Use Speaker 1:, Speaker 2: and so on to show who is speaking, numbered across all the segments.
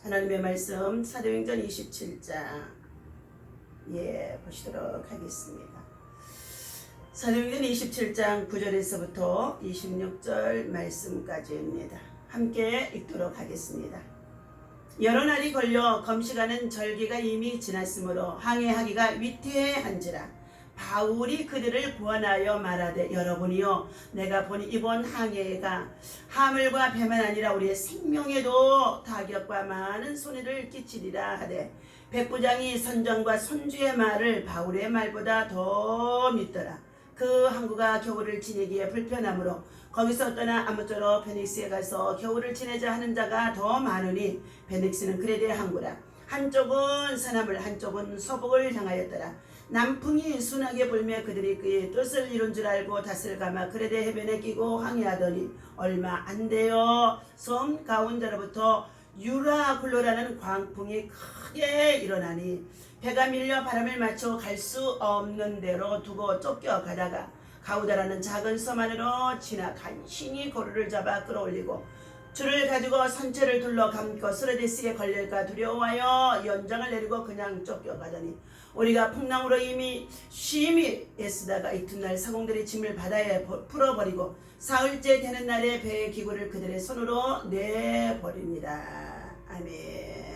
Speaker 1: 하나님의 말씀 사도행전 27장 보시도록 하겠습니다. 사도행전 27장 9절에서부터 26절 말씀까지입니다. 함께 읽도록 하겠습니다. 여러 날이 걸려 검식하는 절기가 이미 지났으므로 항해하기가 위태한지라 바울이 그들을 구원하여 말하되 여러분이요 내가 보니 이번 항해가 하물과 배만 아니라 우리의 생명에도 타격과 많은 손해를 끼치리라 하되 백부장이 선장과 선주의 말을 바울의 말보다 더 믿더라. 그 항구가 겨울을 지내기에 불편하므로 거기서 떠나 아무쪼록 베닉스에 가서 겨울을 지내자 하는 자가 더 많으니 베닉스는 그레데 항구라. 한쪽은 서남을 한쪽은 서북을 향하였더라. 남풍이 순하게 불며 그들이 그의 뜻을 이룬 줄 알고 닷을 감아 그레데 해변에 끼고 항해하더니 얼마 안 되어 섬 가운데로부터 유라굴로라는 광풍이 크게 일어나니 배가 밀려 바람을 맞춰 갈 수 없는 데로 두고 쫓겨가다가 가우다라는 작은 섬 안으로 지나 간신히 고루를 잡아 끌어올리고 줄을 가지고 선체를 둘러 감고 스르데스에 걸릴까 두려워하여 연장을 내리고 그냥 쫓겨가더니 우리가 풍랑으로 이미 심히 애쓰다가 이튿날 사공들의 짐을 바다에 풀어버리고 사흘째 되는 날에 배의 기구를 그들의 손으로 내버립니다. 아멘.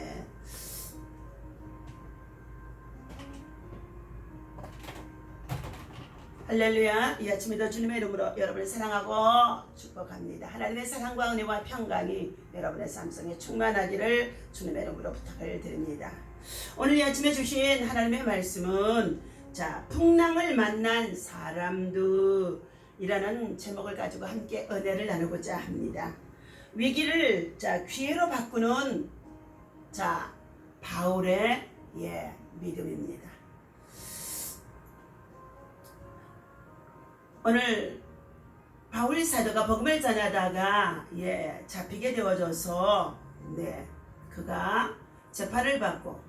Speaker 1: 할렐루야. 이 아침에도 주님의 이름으로 여러분을 사랑하고 축복합니다. 하나님의 사랑과 은혜와 평강이 여러분의 삶속에 충만하기를 주님의 이름으로 부탁을 드립니다. 오늘 이 아침에 주신 하나님의 말씀은 풍랑을 만난 사람들이라는 제목을 가지고 함께 은혜를 나누고자 합니다. 위기를 기회로 바꾸는 바울의 믿음입니다. 오늘 바울 사도가 복음을 전하다가 잡히게 되어져서 그가 재판을 받고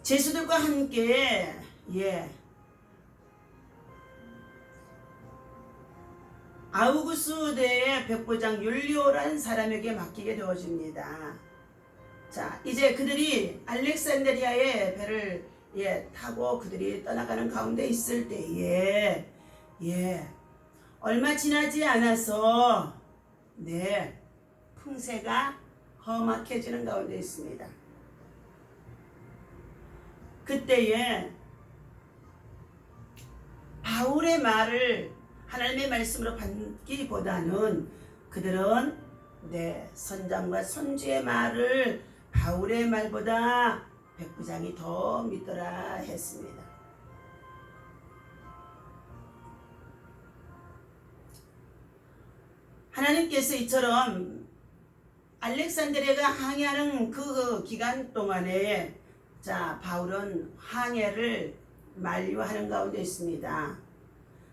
Speaker 1: 제수들과 함께 아우구스 대의 백부장 율리오라는 사람에게 맡기게 되어집니다. 이제 그들이 알렉산드리아의 배를 타고 그들이 떠나가는 가운데 있을 때에 얼마 지나지 않아서 풍세가 험악해지는 가운데 있습니다. 그때에 바울의 말을 하나님의 말씀으로 받기보다는 그들은 선장과 선주의 말을 바울의 말보다 백부장이 더 믿더라 했습니다. 하나님께서 이처럼 알렉산드리아가 항해하는 그 기간 동안에 바울은 항해를 만류하는 가운데 있습니다.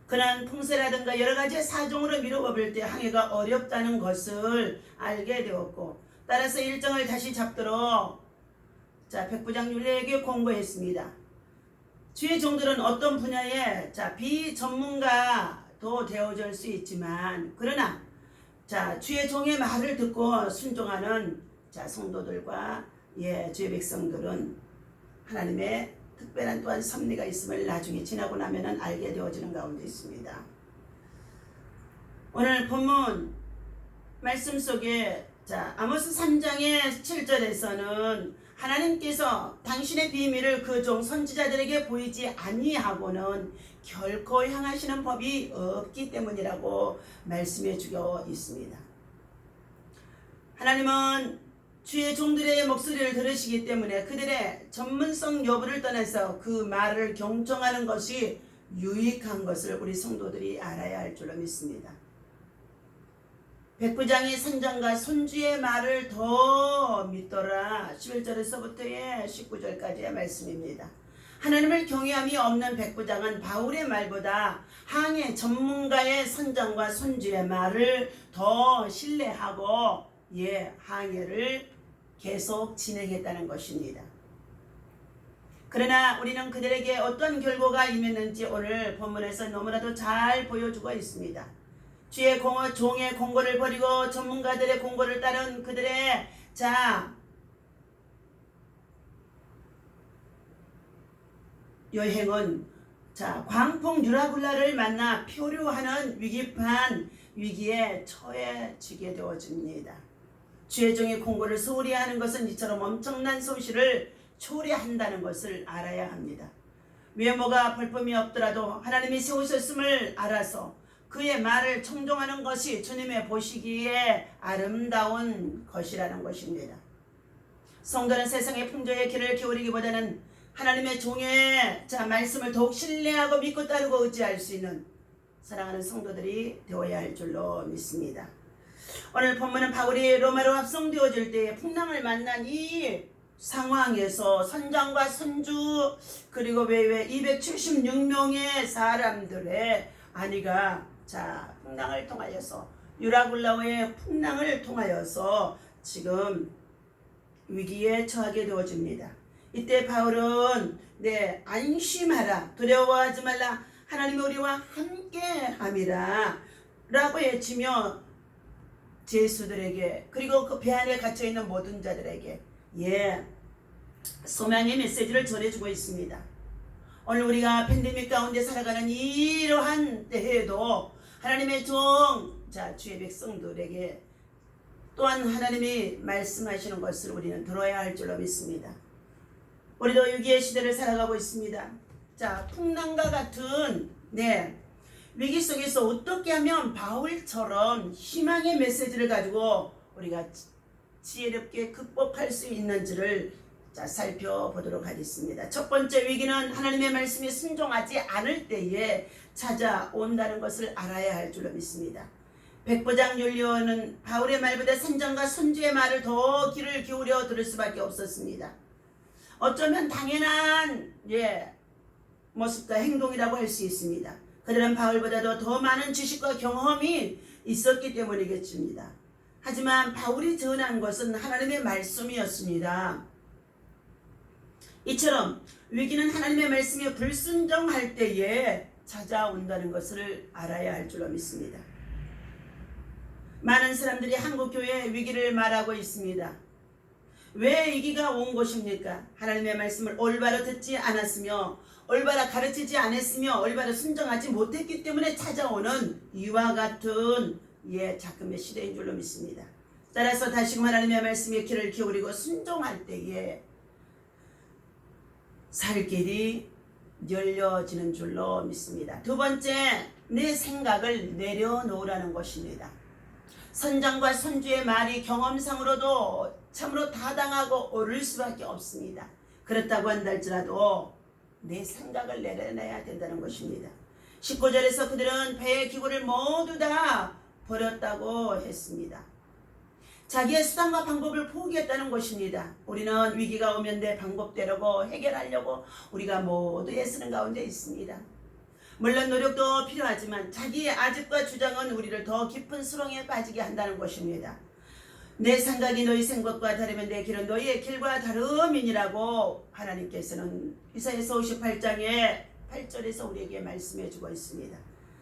Speaker 1: 그런 풍세라든가 여러 가지 사정으로 미뤄버릴 때 항해가 어렵다는 것을 알게 되었고 따라서 일정을 다시 잡도록 백부장 율리에게 공고했습니다. 주의 종들은 어떤 분야에 비전문가도 되어줄 수 있지만 그러나 주의 종의 말을 듣고 순종하는 성도들과 주의 백성들은 하나님의 특별한 또한 섭리가 있음을 나중에 지나고 나면은 알게 되어지는 가운데 있습니다. 오늘 본문 말씀 속에 아모스 3장의 7절에서는 하나님께서 당신의 비밀을 그 종 선지자들에게 보이지 아니하고는 결코 향하시는 법이 없기 때문이라고 말씀해 주고 있습니다. 하나님은 주의 종들의 목소리를 들으시기 때문에 그들의 전문성 여부를 떠나서 그 말을 경청하는 것이 유익한 것을 우리 성도들이 알아야 할 줄로 믿습니다. 백부장이 선장과 선주의 말을 더 믿더라. 11절에서부터의 19절까지의 말씀입니다. 하나님을 경외함이 없는 백부장은 바울의 말보다 항해 전문가의 선장과 선주의 말을 더 신뢰하고 항해를 계속 진행했다는 것입니다. 그러나 우리는 그들에게 어떤 결과가 임했는지 오늘 본문에서 너무나도 잘 보여주고 있습니다. 주의 종의 공고를 버리고 전문가들의 공고를 따른 그들의 여행은 광풍 유라굴라를 만나 표류하는 위기에 처해지게 되어집니다. 주의 종의 공고를 소홀히 하는 것은 이처럼 엄청난 소실을 초래한다는 것을 알아야 합니다. 외모가 볼품이 없더라도 하나님이 세우셨음을 알아서 그의 말을 청종하는 것이 주님의 보시기에 아름다운 것이라는 것입니다. 성도는 세상의 풍조에 귀를 기울이기보다는 하나님의 종의 말씀을 더욱 신뢰하고 믿고 따르고 의지할 수 있는 사랑하는 성도들이 되어야 할 줄로 믿습니다. 오늘 본문은 바울이 로마로 합성되어질 때에 풍랑을 만난 이 상황에서 선장과 선주 그리고 외외 276명의 사람들의 아니가 풍랑을 통하여서 유라굴라의 풍랑을 통하여서 지금 위기에 처하게 되어집니다. 이때 바울은 안심하라 두려워하지 말라 하나님이 우리와 함께함이라 라고 외치며 제수들에게 그리고 그 배 안에 갇혀있는 모든 자들에게 소망의 메시지를 전해주고 있습니다. 오늘 우리가 팬데믹 가운데 살아가는 이러한 때에도 하나님의 주의 백성들에게 또한 하나님이 말씀하시는 것을 우리는 들어야 할 줄로 믿습니다. 우리도 위기의 시대를 살아가고 있습니다. 풍랑과 같은 위기 속에서 어떻게 하면 바울처럼 희망의 메시지를 가지고 우리가 지혜롭게 극복할 수 있는지를 살펴보도록 하겠습니다. 첫 번째 위기는 하나님의 말씀에 순종하지 않을 때에 찾아온다는 것을 알아야 할 줄로 믿습니다. 백부장 율리오는 바울의 말보다 선장과 선주의 말을 더 귀를 기울여 들을 수밖에 없었습니다. 어쩌면 당연한 모습과 행동이라고 할 수 있습니다. 그들은 바울보다도 더 많은 지식과 경험이 있었기 때문이겠습니다. 하지만 바울이 전한 것은 하나님의 말씀이었습니다. 이처럼 위기는 하나님의 말씀에 불순종할 때에 찾아온다는 것을 알아야 할 줄로 믿습니다. 많은 사람들이 한국교회의 위기를 말하고 있습니다. 왜 위기가 온 것입니까? 하나님의 말씀을 올바로 듣지 않았으며 올바로 가르치지 않았으며 올바로 순종하지 못했기 때문에 찾아오는 이와 같은 작금의 시대인 줄로 믿습니다. 따라서 다시금 하나님의 말씀에 귀를 기울이고 순종할 때에 살 길이 열려지는 줄로 믿습니다. 두 번째, 내 생각을 내려놓으라는 것입니다. 선장과 선주의 말이 경험상으로도 참으로 타당하고 옳을 수밖에 없습니다. 그렇다고 한달지라도 내 생각을 내려놔야 된다는 것입니다. 19절에서 그들은 배의 기구를 모두 다 버렸다고 했습니다. 자기의 수단과 방법을 포기했다는 것입니다. 우리는 위기가 오면 내 방법대로 해결하려고 우리가 모두 애쓰는 가운데 있습니다. 물론 노력도 필요하지만 자기의 아집과 주장은 우리를 더 깊은 수렁에 빠지게 한다는 것입니다. 내 생각이 너희 생각과 다르면 내 길은 너희의 길과 다름이니라고 하나님께서는 이사야서 58장의 8절에서 우리에게 말씀해 주고 있습니다.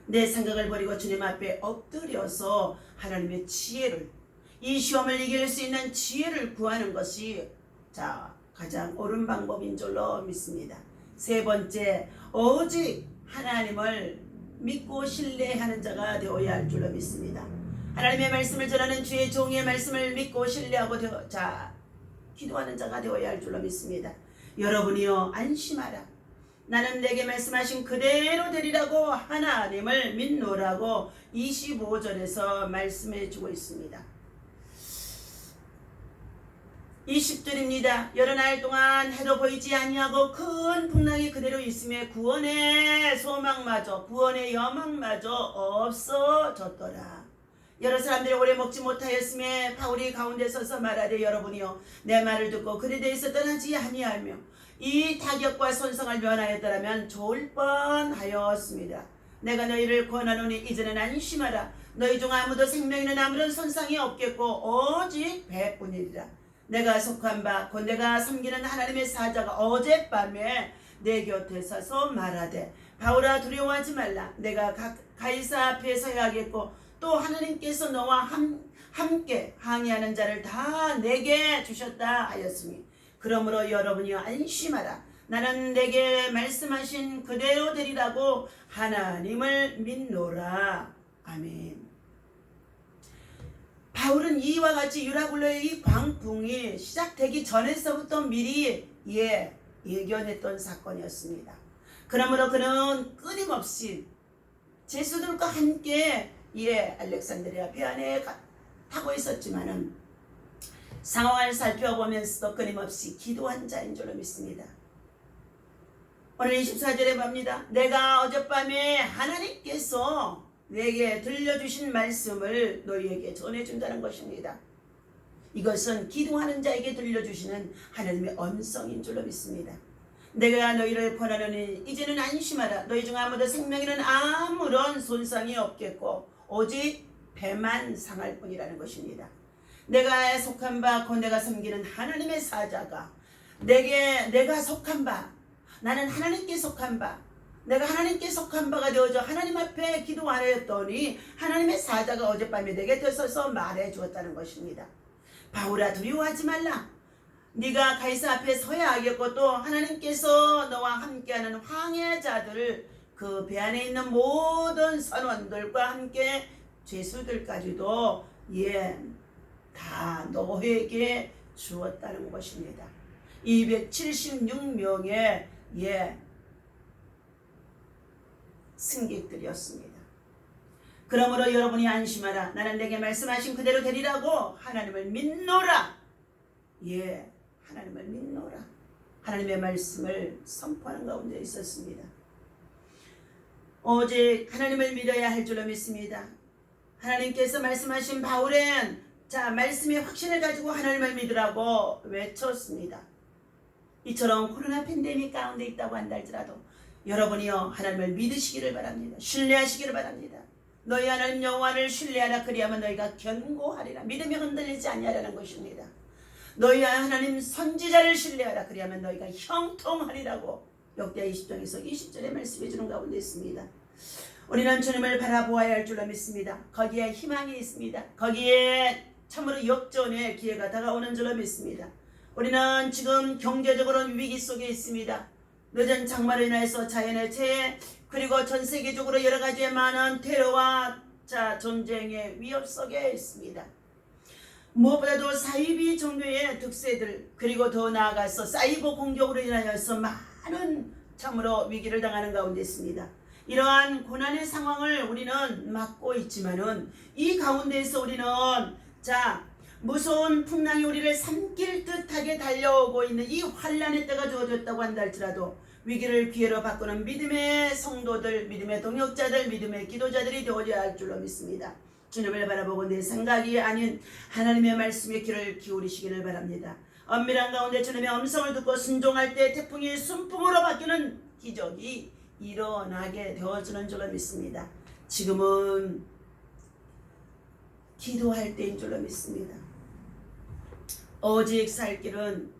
Speaker 1: 내 생각을 버리고 주님 앞에 엎드려서 하나님의 지혜를, 이 시험을 이길 수 있는 지혜를 구하는 것이 가장 옳은 방법인 줄로 믿습니다. 세 번째, 오직 하나님을 믿고 신뢰하는 자가 되어야 할 줄로 믿습니다. 하나님의 말씀을 전하는 주의 종의 말씀을 믿고 신뢰하고 기도하는 자가 되어야 할 줄로 믿습니다. 여러분이요, 안심하라. 나는 내게 말씀하신 그대로 되리라고 하나님을 믿노라고 25절에서 말씀해 주고 있습니다. 20절입니다. 여러 날 동안 해도 보이지 아니하고 큰 풍랑이 그대로 있음에 구원의 소망마저, 구원의 여망마저 없어졌더라. 여러 사람들이 오래 먹지 못하였음에 바울이 가운데 서서 말하되 여러분이요, 내 말을 듣고 그에 대해서 떠나지 아니하며 이 타격과 손상을 면하였더라면 좋을 뻔하였습니다. 내가 너희를 권하노니 이제는 안심하라. 너희 중 아무도 생명에는 아무런 손상이 없겠고 오직 배뿐이리라. 내가 속한 바 곧 내가 섬기는 하나님의 사자가 어젯밤에 내 곁에 서서 말하되 바울아 두려워하지 말라. 내가 가이사 앞에 서야겠고 또 하나님께서 너와 함께 항해하는 자를 다 내게 주셨다 하였으니 그러므로 여러분이 안심하라. 나는 내게 말씀하신 그대로 되리라고 하나님을 믿노라. 아멘. 바울은 이와 같이 유라굴로의 이 광풍이 시작되기 전에서부터 미리 예견했던 사건이었습니다. 그러므로 그는 끊임없이 제수들과 함께 알렉산드리아 배 안에 타고 있었지만은 상황을 살펴보면서도 끊임없이 기도한 자인 줄로 믿습니다. 오늘 24절에 봅니다. 내가 어젯밤에 하나님께서 내게 들려주신 말씀을 너희에게 전해준다는 것입니다. 이것은 기도하는 자에게 들려주시는 하나님의 음성인 줄로 믿습니다. 내가 너희를 권하노니 이제는 안심하라. 너희 중 아무도 생명에는 아무런 손상이 없겠고 오직 배만 상할 뿐이라는 것입니다. 내가 속한 바 곧 내가 섬기는 하나님의 사자가 내가 속한 바, 나는 하나님께 속한 바, 내가 하나님께 속한 바가 되어져 하나님 앞에 기도하였더니 하나님의 사자가 어젯밤에 내게 들서서 말해 주었다는 것입니다. 바울아, 두려워하지 말라. 네가 가이사 앞에 서야 하겠고 또 하나님께서 너와 함께하는 황해자들을 그 배 안에 있는 모든 선원들과 함께 죄수들까지도 다 너에게 주었다는 것입니다. 276명의 승객들이었습니다. 그러므로 여러분이 안심하라. 나는 내게 말씀하신 그대로 되리라고 하나님을 믿노라. 하나님을 믿노라. 하나님의 말씀을 선포하는 가운데 있었습니다. 오직 하나님을 믿어야 할 줄로 믿습니다. 하나님께서 말씀하신 바울은 말씀의 확신을 가지고 하나님을 믿으라고 외쳤습니다. 이처럼 코로나 팬데믹 가운데 있다고 한다 할지라도 여러분이요 하나님을 믿으시기를 바랍니다. 신뢰하시기를 바랍니다. 너희 하나님 여호와를 신뢰하라. 그리하면 너희가 견고하리라. 믿음이 흔들리지 아니하라는 것입니다. 너희 하나님 선지자를 신뢰하라. 그리하면 너희가 형통하리라고 역대하 20장에서 20절에 말씀해 주는 가운데 있습니다. 우리는 주님을 바라보아야 할 줄로 믿습니다. 거기에 희망이 있습니다. 거기에 참으로 역전의 기회가 다가오는 줄로 믿습니다. 우리는 지금 경제적으로는 위기 속에 있습니다. 늦은 장마로 인해서 자연의 재해 그리고 전 세계적으로 여러 가지의 많은 테러와 전쟁의 위협 속에 있습니다. 무엇보다도 사이비 종교의 득세들 그리고 더 나아가서 사이버 공격으로 인하여서 많은 참으로 위기를 당하는 가운데 있습니다. 이러한 고난의 상황을 우리는 막고 있지만은 이 가운데에서 우리는 무서운 풍랑이 우리를 삼킬 듯하게 달려오고 있는 이 환란의 때가 주어졌다고 한다 할지라도 위기를 기회로 바꾸는 믿음의 성도들, 믿음의 동역자들, 믿음의 기도자들이 되어야 할 줄로 믿습니다. 주님을 바라보고 내 생각이 아닌 하나님의 말씀에 귀를 기울이시기를 바랍니다. 엄밀한 가운데 주님의 음성을 듣고 순종할 때 태풍이 순풍으로 바뀌는 기적이 일어나게 되어주는 줄로 믿습니다. 지금은 기도할 때인 줄로 믿습니다. 오직 살 길은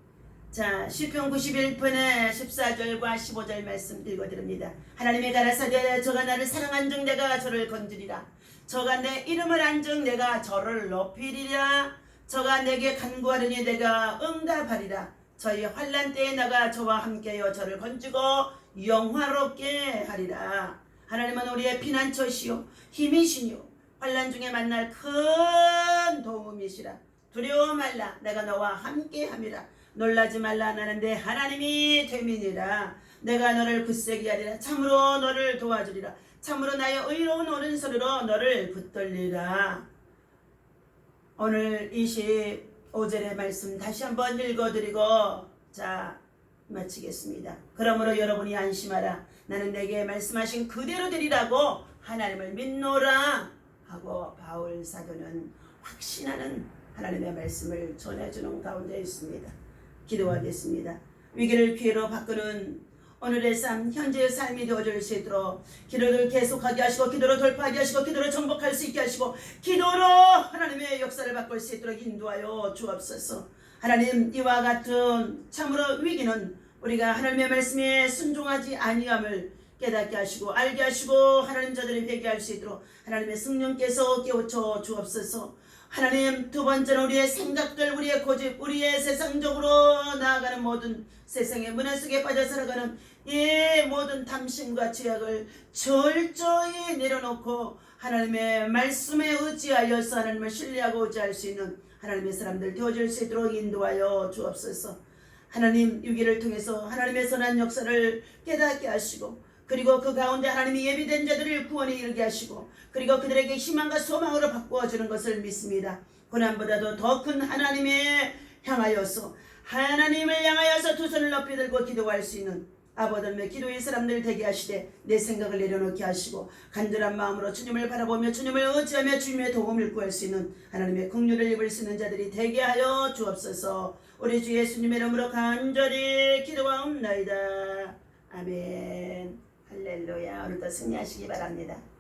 Speaker 1: 시편 91편의 14절과 15절 말씀 읽어드립니다. 하나님의 가라사대 저가 나를 사랑한즉 내가 저를 건지리라. 저가 내 이름을 안즉 내가 저를 높이리라. 저가 내게 간구하려니 내가 응답하리라. 저희 환난 때에 나가 저와 함께여 저를 건지고 영화롭게 하리라. 하나님은 우리의 피난처시요 힘이시요 환난 중에 만날 큰 도움이시라. 두려워 말라. 내가 너와 함께함이라. 놀라지 말라. 나는 내 하나님이 됨이니라. 내가 너를 굳세게 하리라. 참으로 너를 도와주리라. 참으로 나의 의로운 오른손으로 너를 붙들리라. 오늘 25절의 말씀 다시 한번 읽어드리고 마치겠습니다. 그러므로 여러분이 안심하라. 나는 내게 말씀하신 그대로 되리라고 하나님을 믿노라 하고 바울 사도는 확신하는 하나님의 말씀을 전해주는 가운데 있습니다. 기도하겠습니다. 위기를 기회로 바꾸는 오늘의 삶, 현재의 삶이 되어줄 수 있도록 기도를 계속하게 하시고 기도로 돌파하게 하시고 기도로 정복할 수 있게 하시고 기도로 하나님의 역사를 바꿀 수 있도록 인도하여 주옵소서. 하나님, 이와 같은 참으로 위기는 우리가 하나님의 말씀에 순종하지 아니함을 깨닫게 하시고 알게 하시고 하나님 저들이 회개할 수 있도록 하나님의 성령께서 깨우쳐 주옵소서. 하나님 두 번째는 우리의 생각들, 우리의 고집, 우리의 세상적으로 나아가는 모든 세상의 문화 속에 빠져 살아가는 이 모든 탐심과 죄악을 철저히 내려놓고 하나님의 말씀에 의지하여서 하나님을 신뢰하고 의지할 수 있는 하나님의 사람들 되어질 수 있도록 인도하여 주옵소서. 하나님 유기를 통해서 하나님의 선한 역사를 깨닫게 하시고 그리고 그 가운데 하나님이 예비된 자들을 구원에 이르게 하시고 그리고 그들에게 희망과 소망으로 바꾸어주는 것을 믿습니다. 고난보다도 더 큰 하나님을 향하여서 두 손을 높이 들고 기도할 수 있는 아버님의 기도의 사람들 되게 하시되 내 생각을 내려놓게 하시고 간절한 마음으로 주님을 바라보며 주님을 의지하며 주님의 도움을 구할 수 있는 하나님의 긍휼을 입을 수 있는 자들이 되게 하여 주옵소서. 우리 주 예수님의 이름으로 간절히 기도하옵나이다. 아멘. 할렐루야. 오늘도 승리하시기 바랍니다.